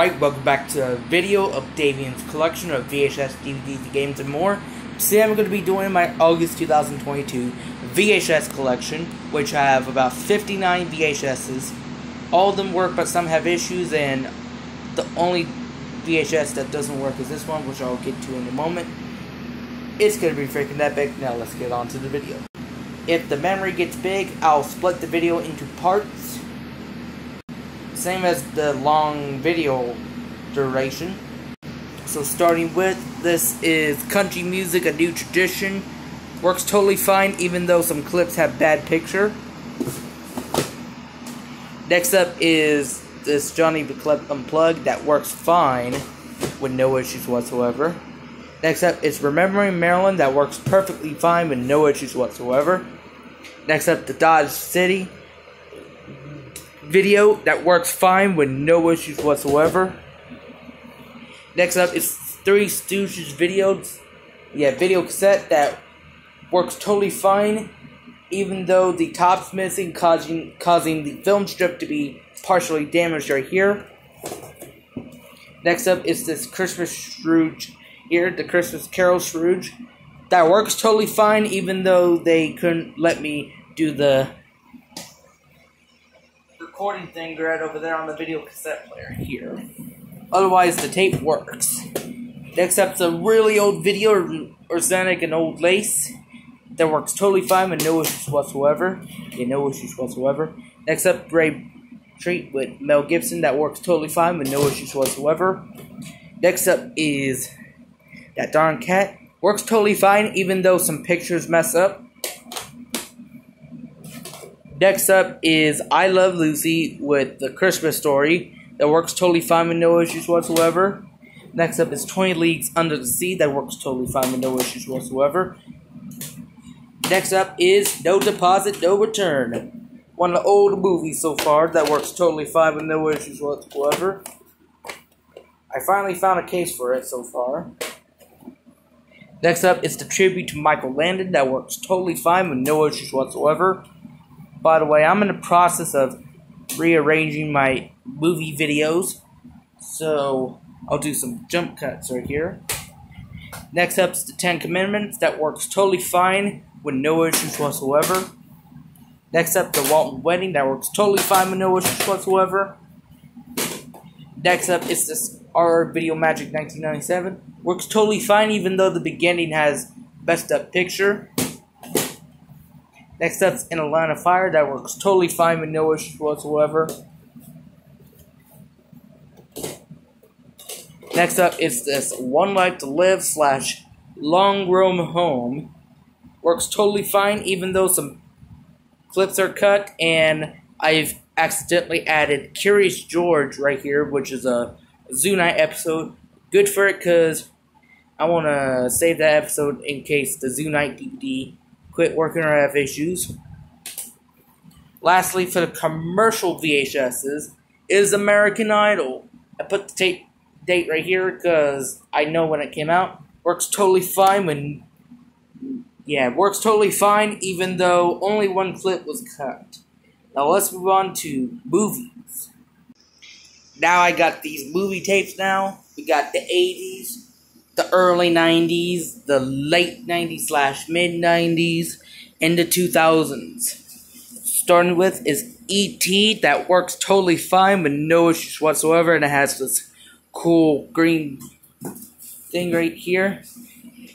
Alright, welcome back to a video of Davian's collection of VHS, DVDs, games, and more. Today I'm going to be doing my August 2022 VHS collection, which I have about 59 VHSs. All of them work, but some have issues, and the only VHS that doesn't work is this one, which I'll get to in a moment. It's going to be freaking epic. Now let's get on to the video. If the memory gets big, I'll split the video into parts. Same as the long video duration. So starting with, this is Country Music, A New Tradition. Works totally fine, even though some clips have bad picture. Next up is this Johnny the Clip Unplugged that works fine with no issues whatsoever. Next up is Remembering Maryland that works perfectly fine with no issues whatsoever. Next up, the Dodge City video that works fine with no issues whatsoever. Next up is Three Stooges video cassette that works totally fine, even though the top's missing, causing the film strip to be partially damaged right here. Next up is this Christmas Scrooge here, the Christmas Carol Scrooge, that works totally fine, even though they couldn't let me do the recording thing right over there on the video cassette player here. Otherwise, the tape works. Next up is a really old video, Arsenic and Old Lace, that works totally fine with no issues whatsoever. Next up, Brave Treat with Mel Gibson that works totally fine with no issues whatsoever. Next up is That Darn Cat. Works totally fine, even though some pictures mess up. Next up is I Love Lucy with The Christmas Story that works totally fine with no issues whatsoever. Next up is 20 Leagues Under the Sea that works totally fine with no issues whatsoever. Next up is No Deposit, No Return. One of the old movies so far that works totally fine with no issues whatsoever. I finally found a case for it so far. Next up is the tribute to Michael Landon that works totally fine with no issues whatsoever. By the way, I'm in the process of rearranging my movie videos, so I'll do some jump cuts right here. Next up is the Ten Commandments that works totally fine with no issues whatsoever. Next up, the Walton Wedding that works totally fine with no issues whatsoever. Next up is this RR Video Magic 1997. Works totally fine, even though the beginning has messed up picture. Next up is In a Line of Fire that works totally fine with no issues whatsoever. Next up is this One Life to Live / Long Roam Home. Works totally fine, even though some clips are cut, and I've accidentally added Curious George right here, which is a Zoo Night episode. Good for it, because I want to save that episode in case the Zoo Night DVD quit working or have issues. Lastly, for the commercial VHSs, is American Idol. I put the tape date right here because I know when it came out. Works totally fine works totally fine, even though only one clip was cut. Now let's move on to movies. Now I got these movie tapes now. We got the 80s, the early 90s, the late 90s / mid 90s, and the 2000s. Starting with is E.T. that works totally fine with no issues whatsoever, and it has this cool green thing right here.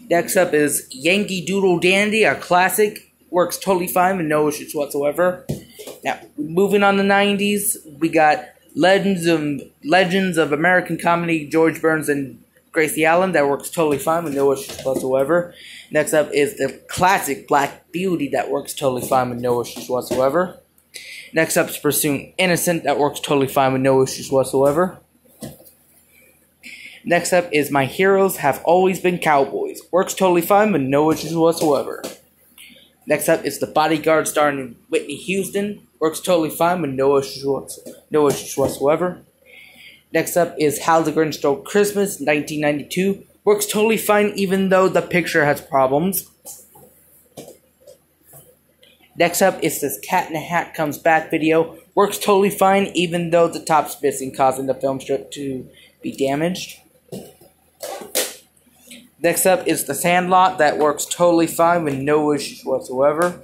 Next up is Yankee Doodle Dandy, a classic. Works totally fine with no issues whatsoever. Now, moving on to the 90s, we got Legends of American Comedy, George Burns and Gracie Allen, that works totally fine with no issues whatsoever. Next up is the classic Black Beauty that works totally fine with no issues whatsoever. Next up is Pursuing Innocent that works totally fine with no issues whatsoever. Next up is My Heroes Have Always Been Cowboys. Works totally fine with no issues whatsoever. Next up is The Bodyguard starring Whitney Houston. Works totally fine with no issues whatsoever. Next up is How the Grinch Stole Christmas, 1992. Works totally fine, even though the picture has problems. Next up is this Cat in the Hat Comes Back video. works totally fine even though the top's missing, causing the film strip to be damaged. Next up is the Sandlot, that works totally fine with no issues whatsoever.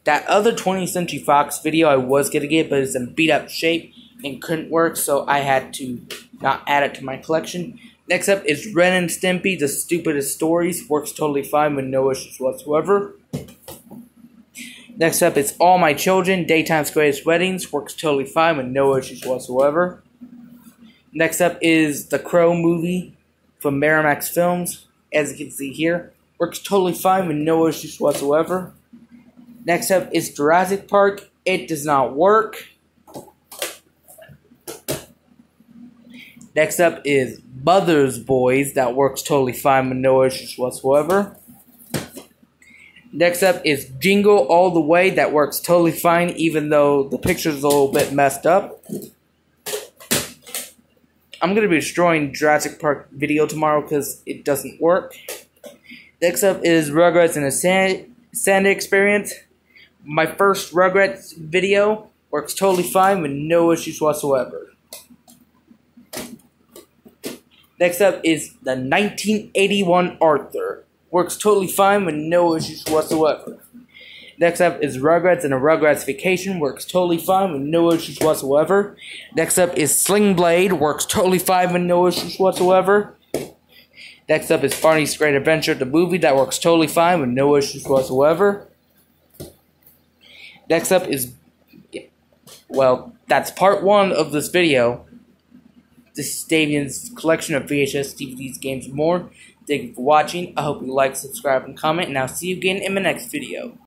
That other 20th Century Fox video I was going to get, but it's in beat up shape and couldn't work, so I had to not add it to my collection. Next up is Ren and Stimpy, The Stupidest Stories, works totally fine with no issues whatsoever. Next up is All My Children, Daytime's Greatest Weddings, works totally fine with no issues whatsoever. Next up is The Crow movie from Miramax Films, as you can see here, works totally fine with no issues whatsoever. Next up is Jurassic Park, it does not work. Next up is Mother's Boys, that works totally fine with no issues whatsoever. Next up is Jingle All the Way, that works totally fine even though the picture's a little bit messed up. I'm going to be destroying Jurassic Park video tomorrow because it doesn't work. Next up is Rugrats and a Sandy Experience. My first Rugrats video works totally fine with no issues whatsoever. Next up is the 1981 Arthur. Works totally fine with no issues whatsoever. Next up is Rugrats and a Rugrats Vacation. Works totally fine with no issues whatsoever. Next up is Sling Blade. Works totally fine with no issues whatsoever. Next up is Barney's Great Adventure, the movie. That works totally fine with no issues whatsoever. Next up is, well, that's part 1 of this video. This is Davian's collection of VHS, DVDs, games, and more. Thank you for watching. I hope you like, subscribe, and comment, and I'll see you again in my next video.